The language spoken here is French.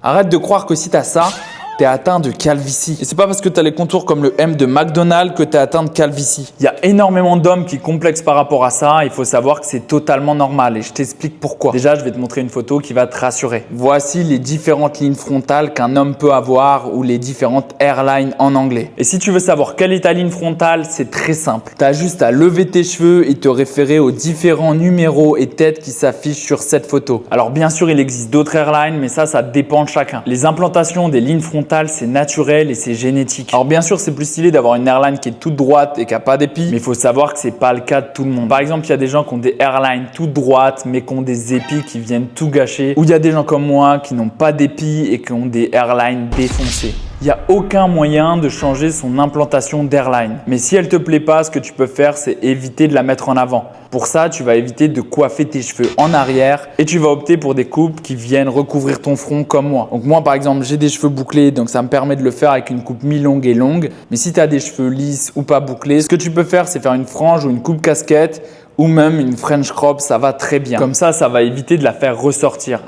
Arrête de croire que si tu as ça, t'es atteint de calvitie. Et c'est pas parce que t'as les contours comme le M de McDonald's que t'es atteint de calvitie. Il y a énormément d'hommes qui complexent par rapport à ça. Il faut savoir que c'est totalement normal et je t'explique pourquoi. Déjà, je vais te montrer une photo qui va te rassurer. Voici les différentes lignes frontales qu'un homme peut avoir ou les différentes hairlines en anglais. Et si tu veux savoir quelle est ta ligne frontale, c'est très simple. Tu as juste à lever tes cheveux et te référer aux différents numéros et têtes qui s'affichent sur cette photo. Alors bien sûr, il existe d'autres hairlines, mais ça dépend de chacun. Les implantations des lignes frontales, c'est naturel et c'est génétique. Alors bien sûr, c'est plus stylé d'avoir une hairline qui est toute droite et qui n'a pas d'épis, mais il faut savoir que c'est pas le cas de tout le monde. Par exemple, il y a des gens qui ont des hairlines toutes droites mais qui ont des épis qui viennent tout gâcher, ou il y a des gens comme moi qui n'ont pas d'épis et qui ont des hairlines défoncées. Il n'y a aucun moyen de changer son implantation d'hairline. Mais si elle ne te plaît pas, ce que tu peux faire, c'est éviter de la mettre en avant. Pour ça, tu vas éviter de coiffer tes cheveux en arrière et tu vas opter pour des coupes qui viennent recouvrir ton front comme moi. Donc moi, par exemple, j'ai des cheveux bouclés, donc ça me permet de le faire avec une coupe mi-longue et longue. Mais si tu as des cheveux lisses ou pas bouclés, ce que tu peux faire, c'est faire une frange ou une coupe casquette ou même une French crop, ça va très bien. Comme ça va éviter de la faire ressortir.